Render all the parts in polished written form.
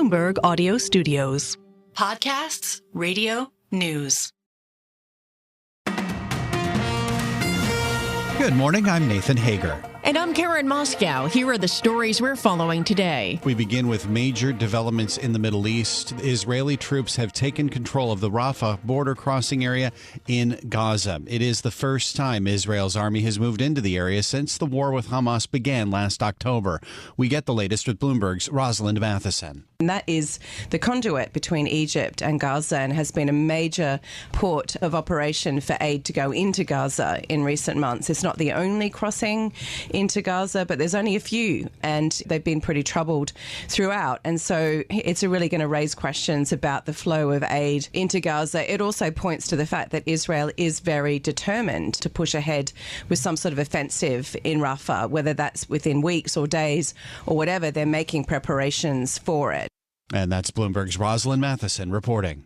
Bloomberg Audio Studios. Podcasts, radio, news. Good morning, I'm Nathan Hager. And I'm Karen Moscow. Here are the stories we're following today. We begin with major developments in the Middle East. Israeli troops have taken control of the Rafah border crossing area in Gaza. It is the first time Israel's army has moved into the area since the war with Hamas began last October. We get the latest with Bloomberg's Rosalind Matheson. And that is the conduit between Egypt and Gaza and has been a major port of operation for aid to go into Gaza in recent months. It's not the only crossing into Gaza, but there's only a few, and they've been pretty troubled throughout. And so it's really going to raise questions about the flow of aid into Gaza. It also points to the fact that Israel is very determined to push ahead with some sort of offensive in Rafah, whether that's within weeks or days or whatever. They're making preparations for it. And that's Bloomberg's Rosalind Matheson reporting.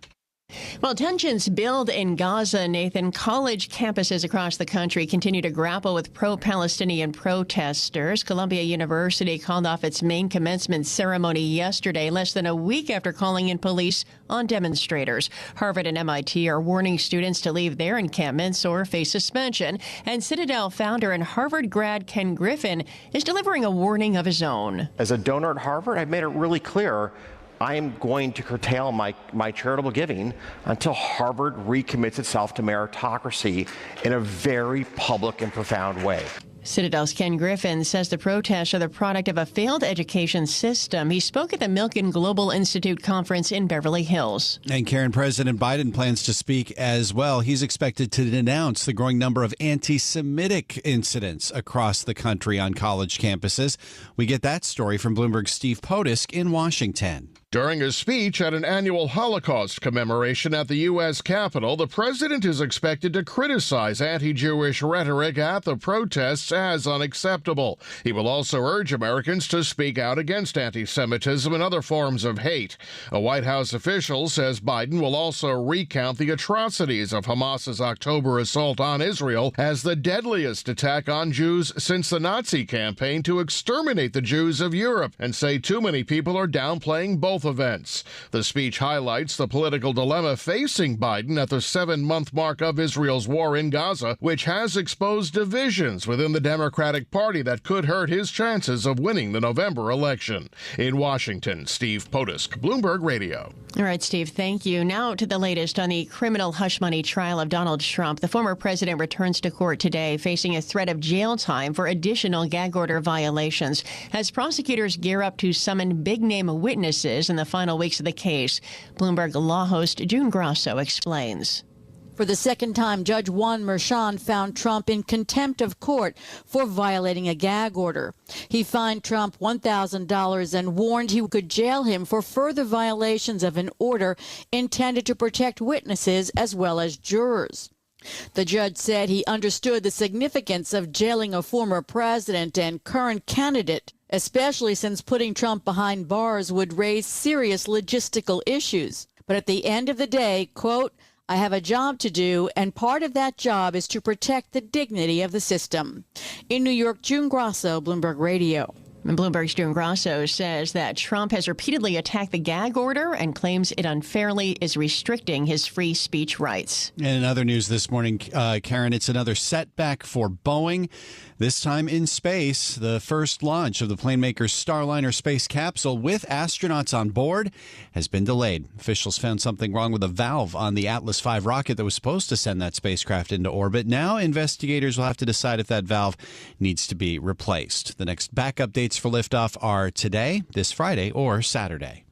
Well, tensions build in Gaza, Nathan. College campuses across the country continue to grapple with pro-Palestinian protesters. Columbia University called off its main commencement ceremony yesterday, less than a week after calling in police on demonstrators. Harvard and MIT are warning students to leave their encampments or face suspension. And Citadel founder and Harvard grad Ken Griffin is delivering a warning of his own. As a donor at Harvard, I've made it really clear I am going to curtail my charitable giving until Harvard recommits itself to meritocracy in a very public and profound way. Citadel's Ken Griffin says the protests are the product of a failed education system. He spoke at the Milken Global Institute conference in Beverly Hills. And Karen, President Biden plans to speak as well. He's expected to denounce the growing number of anti-Semitic incidents across the country on college campuses. We get that story from Bloomberg's Steve Potisk in Washington. During a speech at an annual Holocaust commemoration at the U.S. Capitol, the president is expected to criticize anti-Jewish rhetoric at the protests as unacceptable. He will also urge Americans to speak out against anti-Semitism and other forms of hate. A White House official says Biden will also recount the atrocities of Hamas's October assault on Israel as the deadliest attack on Jews since the Nazi campaign to exterminate the Jews of Europe, and say too many people are downplaying both events. The speech highlights the political dilemma facing Biden at the 7-month mark of Israel's war in Gaza, which has exposed divisions within the Democratic Party that could hurt his chances of winning the November election. In Washington, Steve Potisk, Bloomberg Radio. All right, Steve, thank you. Now to the latest on the criminal hush money trial of Donald Trump. The former president returns to court today, facing a threat of jail time for additional gag order violations as prosecutors gear up to summon big-name witnesses in the final weeks of the case. Bloomberg law host June Grasso explains. For the second time, Judge Juan Merchan found Trump in contempt of court for violating a gag order. He fined Trump $1,000 and warned he could jail him for further violations of an order intended to protect witnesses as well as jurors. The judge said he understood the significance of jailing a former president and current candidate, especially since putting Trump behind bars would raise serious logistical issues. But at the end of the day, quote, I have a job to do, and part of that job is to protect the dignity of the system. In New York, June Grasso, Bloomberg Radio. And Bloomberg's June Grasso says that Trump has repeatedly attacked the gag order and claims it unfairly is restricting his free speech rights. And in other news this morning, Karen, it's another setback for Boeing. This time in space, the first launch of the plane maker's Starliner space capsule with astronauts on board has been delayed. Officials found something wrong with a valve on the Atlas V rocket that was supposed to send that spacecraft into orbit. Now investigators will have to decide if that valve needs to be replaced. The next backup dates for liftoff are today, this Friday, or Saturday.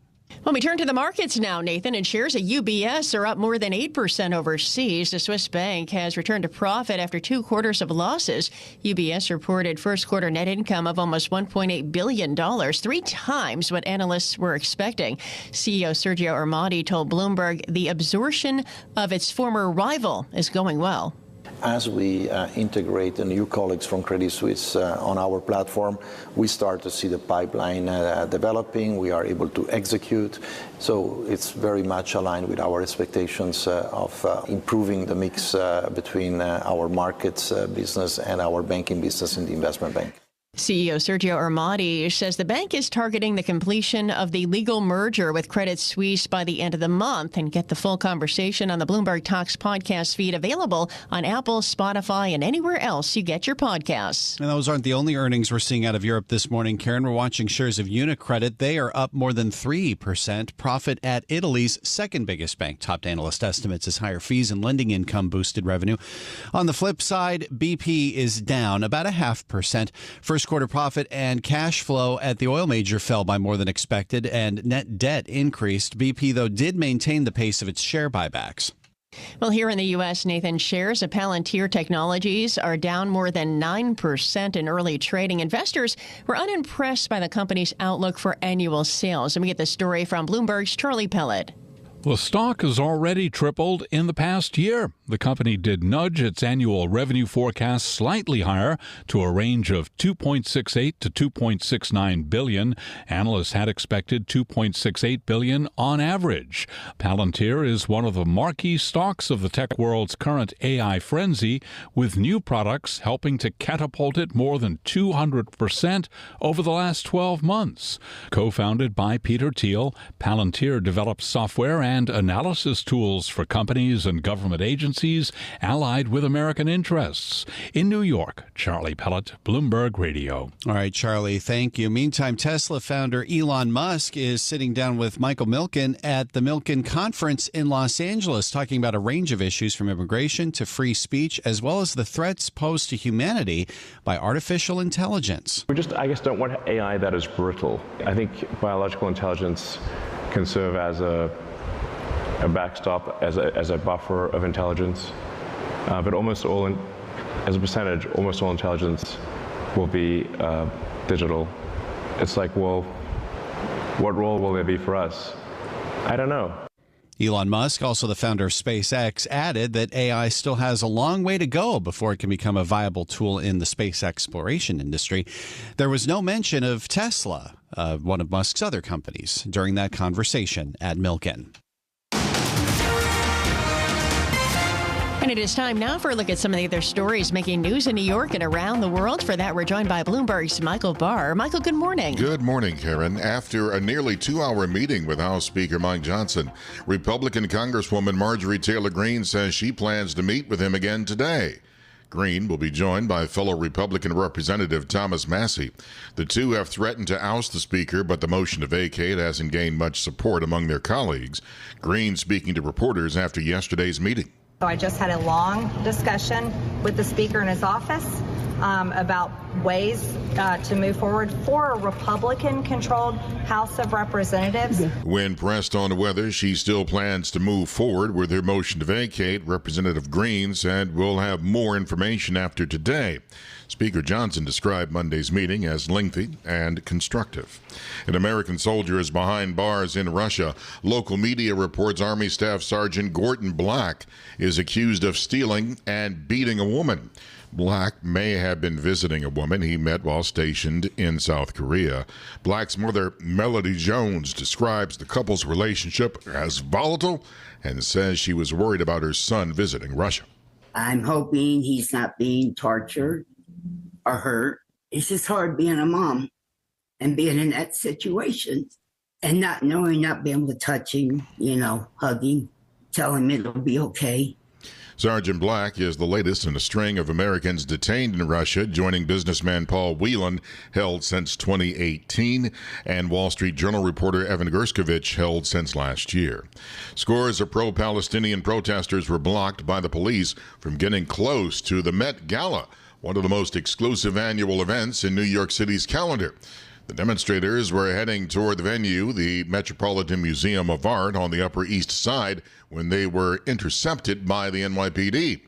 Well, we turn to the markets now, Nathan, and shares at UBS are up more than 8% overseas. The Swiss bank has returned to profit after 2 quarters of losses. UBS reported first quarter net income of almost $1.8 billion, 3 times what analysts were expecting. CEO Sergio Ermotti told Bloomberg the absorption of its former rival is going well. As we integrate the new colleagues from Credit Suisse on our platform, we start to see the pipeline developing. We are able to execute. So it's very much aligned with our expectations of improving the mix between our markets business and our banking business in the investment bank. CEO Sergio Armati says the bank is targeting the completion of the legal merger with Credit Suisse by the end of the month. And get the full conversation on the Bloomberg Talks podcast feed, available on Apple, Spotify, and anywhere else you get your podcasts. And those aren't the only earnings we're seeing out of Europe this morning, Karen. We're watching shares of UniCredit. They are up more than 3%. Profit at Italy's second biggest bank topped analyst estimates as higher fees and lending income boosted revenue. On the flip side, BP is down about 0.5%. First quarter profit and cash flow at the oil major fell by more than expected, and net debt increased. BP, though, did maintain the pace of its share buybacks. Well, here in the U.S., Nathan, shares of Palantir Technologies are down more than 9% in early trading. Investors were unimpressed by the company's outlook for annual sales. And we get the story from Bloomberg's Charlie Pellet. The stock has already tripled in the past year. The company did nudge its annual revenue forecast slightly higher to a range of $2.68 to $2.69 billion. Analysts had expected $2.68 billion on average. Palantir is one of the marquee stocks of the tech world's current AI frenzy, with new products helping to catapult it more than 200% over the last 12 months. Co-founded by Peter Thiel, Palantir develops software and analysis tools for companies and government agencies allied with American interests. In New York, Charlie Pellet, Bloomberg Radio. All right, Charlie, thank you. Meantime, Tesla founder Elon Musk is sitting down with Michael Milken at the Milken Conference in Los Angeles, talking about a range of issues from immigration to free speech, as well as the threats posed to humanity by artificial intelligence. We just, I guess, don't want AI that is brittle. I think biological intelligence can serve as a backstop, as a buffer of intelligence, but almost all, as a percentage, almost all intelligence will be digital. It's like, well, what role will there be for us? I don't know. Elon Musk, also the founder of SpaceX, added that AI still has a long way to go before it can become a viable tool in the space exploration industry. There was no mention of Tesla, one of Musk's other companies, during that conversation at Milken. And it is time now for a look at some of the other stories making news in New York and around the world. For that, we're joined by Bloomberg's Michael Barr. Michael, good morning. Good morning, Karen. After a nearly 2-hour meeting with House Speaker Mike Johnson, Republican Congresswoman Marjorie Taylor Greene says she plans to meet with him again today. Greene will be joined by fellow Republican Representative Thomas Massey. The two have threatened to oust the Speaker, but the motion to vacate hasn't gained much support among their colleagues. Greene speaking to reporters after yesterday's meeting. So I just had a long discussion with the Speaker in his office about ways to move forward for a Republican-controlled House of Representatives. When pressed on whether she still plans to move forward with her motion to vacate, Representative Greene said we'll have more information after today. Speaker Johnson described Monday's meeting as lengthy and constructive. An American soldier is behind bars in Russia. Local media reports Army Staff Sergeant Gordon Black is accused of stealing and beating a woman. Black may have been visiting a woman he met while stationed in South Korea. Black's mother, Melody Jones, describes the couple's relationship as volatile and says she was worried about her son visiting Russia. I'm hoping he's not being tortured or hurt. It's just hard being a mom and being in that situation and not knowing, not being able to touch him, hug him, tell him it'll be okay. Sergeant Black is the latest in a string of Americans detained in Russia, joining businessman Paul Whelan, held since 2018, and Wall Street Journal reporter Evan Gershkovich, held since last year. Scores of pro-Palestinian protesters were blocked by the police from getting close to the Met Gala, one of the most exclusive annual events in New York City's calendar. The demonstrators were heading toward the venue, the Metropolitan Museum of Art on the Upper East Side, when they were intercepted by the NYPD.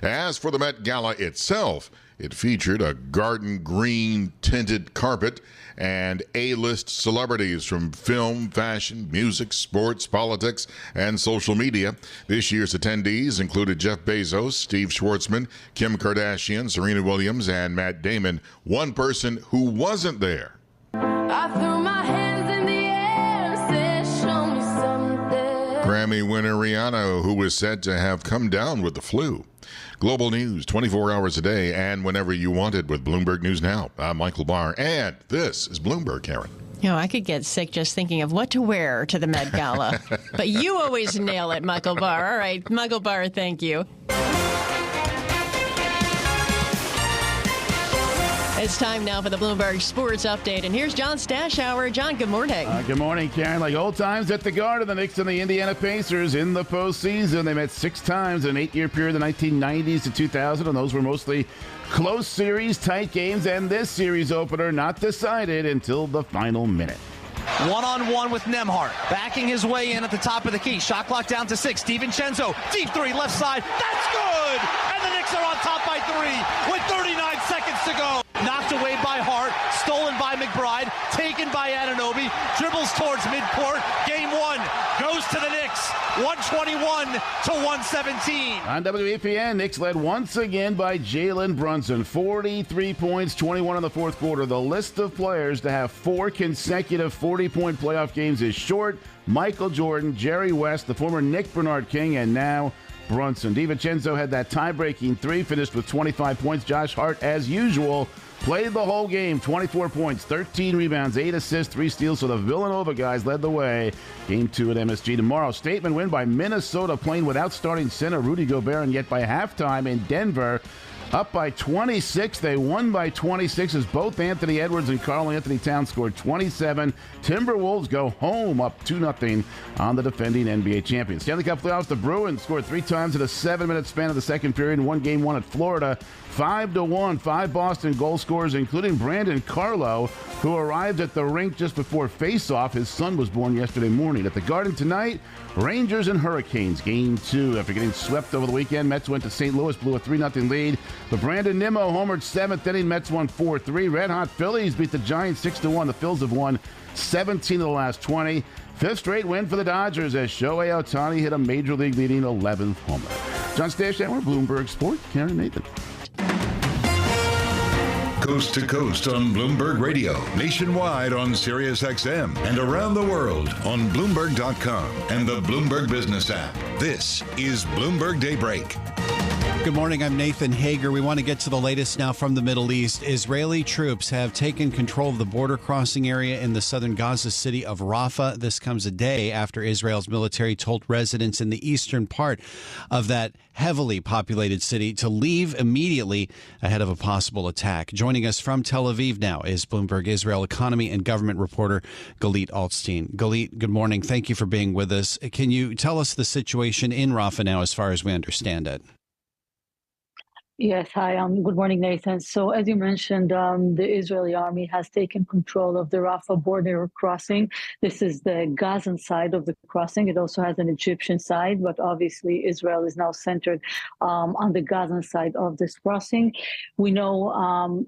As for the Met Gala itself, it featured a garden green tinted carpet and A-list celebrities from film, fashion, music, sports, politics, and social media. This year's attendees included Jeff Bezos, Steve Schwartzman, Kim Kardashian, Serena Williams, and Matt Damon. One person who wasn't there. I threw my hands in the air and said, show me something. Grammy winner Rihanna, who was said to have come down with the flu. Global news 24 hours a day and whenever you want it with Bloomberg News Now. I'm Michael Barr, and this is Bloomberg, Karen. I could get sick just thinking of what to wear to the Met Gala. But you always nail it, Michael Barr. All right, Michael Barr, thank you. It's time now for the Bloomberg Sports Update, and here's John Stashower. John, good morning. Good morning, Karen. Like old times at the Garden, the Knicks and the Indiana Pacers in the postseason. They met 6 times in an 8-year period, the 1990s to 2000, and those were mostly close series, tight games, and this series opener not decided until the final minute. One-on-one with Nembhard, backing his way in at the top of the key. Shot clock down to 6. DiVincenzo, deep three, left side. That's good! And the Knicks are on top by 3 with 39 seconds to go. Knocked away by Hart, stolen by McBride, taken by Anunoby, dribbles towards midcourt. Game 1 goes to the Knicks, 121 to 117. On WEPN, Knicks led once again by Jalen Brunson. 43 points, 21 in the fourth quarter. The list of players to have 4 consecutive 40-point playoff games is short. Michael Jordan, Jerry West, the former Nick Bernard King, and now Brunson. DiVincenzo had that tie-breaking 3, finished with 25 points. Josh Hart, as usual, played the whole game, 24 points, 13 rebounds, 8 assists, 3 steals. So the Villanova guys led the way. Game 2 at MSG tomorrow. Statement win by Minnesota, playing without starting center Rudy Gobert, and yet by halftime in Denver, up by 26. They won by 26 as both Anthony Edwards and Karl Anthony Towns scored 27. Timberwolves go home up 2-0 on the defending NBA champions. Stanley Cup playoffs, the Bruins scored 3 times in a 7-minute span of the second period and won game 1 at Florida. 5-1, 5 Boston goal scorers, including Brandon Carlo, who arrived at the rink just before face-off. His son was born yesterday morning. At the Garden tonight, Rangers and Hurricanes, game 2. After getting swept over the weekend, Mets went to St. Louis, blew a 3-0 lead. But Brandon Nimmo homered 7th inning. Mets won 4-3. Red Hot Phillies beat the Giants 6-1. The Phils have won 17 of the last 20. 5th straight win for the Dodgers as Shohei Ohtani hit a Major League leading 11th homer. John Stashower, Bloomberg Sport, Karen Nathan. Coast to coast on Bloomberg Radio, nationwide on Sirius XM, and around the world on Bloomberg.com and the Bloomberg Business app. This is Bloomberg Daybreak. Good morning. I'm Nathan Hager. We want to get to the latest now from the Middle East. Israeli troops have taken control of the border crossing area in the southern Gaza city of Rafah. This comes a day after Israel's military told residents in the eastern part of that heavily populated city to leave immediately ahead of a possible attack. Joining us from Tel Aviv now is Bloomberg Israel economy and government reporter Galit Altstein. Galit, good morning. Thank you for being with us. Can you tell us the situation in Rafah now as far as we understand it? Yes, hi. Good morning, Nathan. So as you mentioned, the Israeli army has taken control of the Rafah border crossing. This is the Gazan side of the crossing. It also has an Egyptian side, but obviously Israel is now centered on the Gazan side of this crossing. We know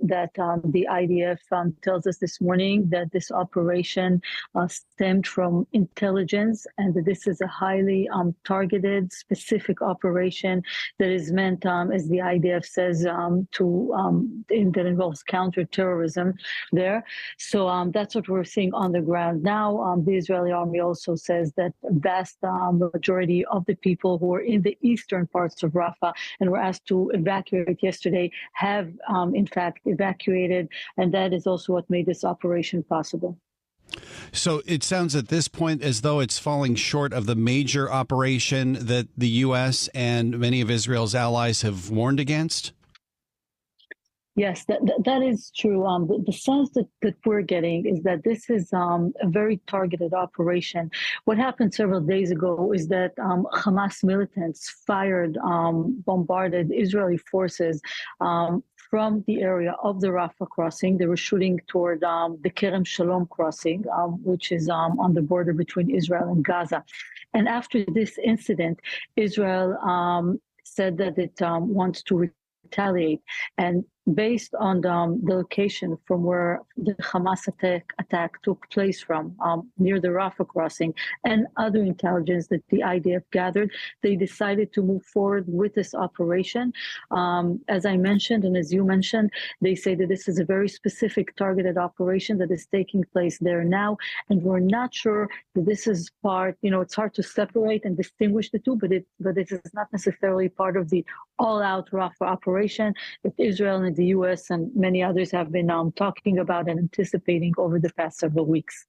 that the IDF tells us this morning that this operation stemmed from intelligence and that this is a highly targeted, specific operation that is meant, as the IDF says, that involves counterterrorism there. So that's what we're seeing on the ground now. The Israeli army also says that the vast majority of the people who are in the eastern parts of Rafah and were asked to evacuate yesterday have, in fact, evacuated. And that is also what made this operation possible. So it sounds at this point as though it's falling short of the major operation that the U.S. and many of Israel's allies have warned against? Yes, that is true. The sense that we're getting is that this is a very targeted operation. What happened several days ago is that Hamas militants bombarded Israeli forces from the area of the Rafah crossing. They were shooting toward the Kerem Shalom crossing, which is on the border between Israel and Gaza. And after this incident, Israel said that it wants to retaliate. And based on the location from where the Hamas attack took place from, near the Rafah crossing, and other intelligence that the IDF gathered, they decided to move forward with this operation. As I mentioned, and as you mentioned, they say that this is a very specific targeted operation that is taking place there now, and we're not sure that this is part, it's hard to separate and distinguish the two, but this is not necessarily part of the all-out Rafah operation that Israel and the U.S. and many others have been talking about and anticipating over the past several weeks.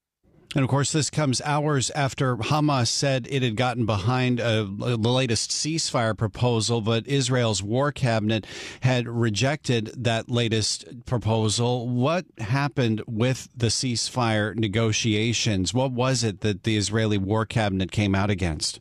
And of course, this comes hours after Hamas said it had gotten behind the latest ceasefire proposal, but Israel's war cabinet had rejected that latest proposal. What happened with the ceasefire negotiations? What was it that the Israeli war cabinet came out against?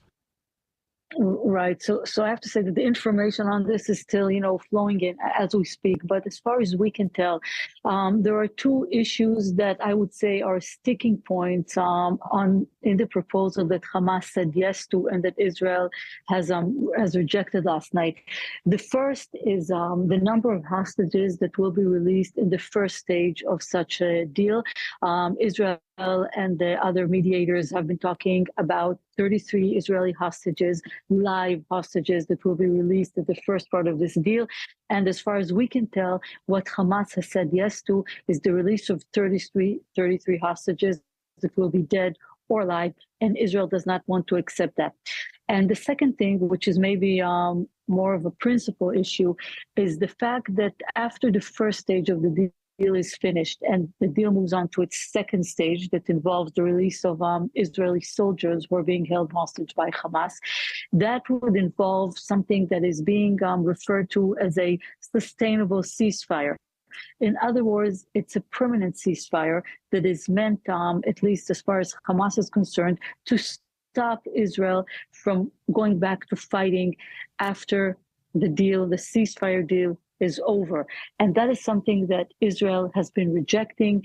Right. So I have to say that the information on this is still, flowing in as we speak. But as far as we can tell, there are two issues that I would say are sticking points in the proposal that Hamas said yes to and that Israel has rejected last night. The first is the number of hostages that will be released in the first stage of such a deal. Israel and the other mediators have been talking about 33 Israeli hostages, live hostages that will be released at the first part of this deal. And as far as we can tell, what Hamas has said yes to is the release of 33 hostages that will be dead or alive, and Israel does not want to accept that. And the second thing, which is maybe more of a principal issue, is the fact that after the first stage of the deal is finished and the deal moves on to its second stage that involves the release of Israeli soldiers who are being held hostage by Hamas, that would involve something that is being referred to as a sustainable ceasefire. In other words, it's a permanent ceasefire that is meant, at least as far as Hamas is concerned, to stop Israel from going back to fighting after the ceasefire deal is over. And that is something that Israel has been rejecting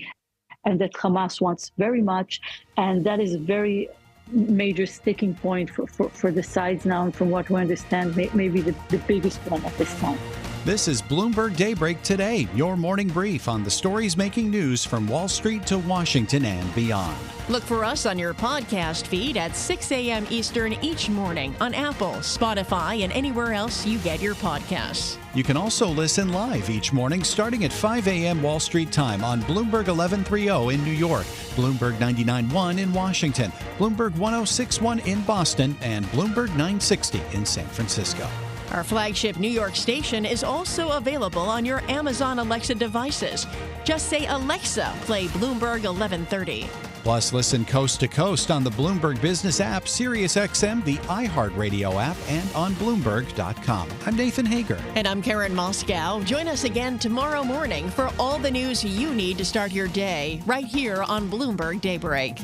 and that Hamas wants very much. And that is a very major sticking point for the sides now. And from what we understand, maybe the biggest one at this time. This is Bloomberg Daybreak Today, your morning brief on the stories making news from Wall Street to Washington and beyond. Look for us on your podcast feed at 6 a.m. Eastern each morning on Apple, Spotify, and anywhere else you get your podcasts. You can also listen live each morning starting at 5 a.m. Wall Street time on Bloomberg 1130 in New York, Bloomberg 99.1 in Washington, Bloomberg 106.1 in Boston, and Bloomberg 960 in San Francisco. Our flagship New York station is also available on your Amazon Alexa devices. Just say, Alexa, play Bloomberg 1130. Plus, listen coast to coast on the Bloomberg Business app, SiriusXM, the iHeartRadio app, and on Bloomberg.com. I'm Nathan Hager. And I'm Karen Moscow. Join us again tomorrow morning for all the news you need to start your day right here on Bloomberg Daybreak.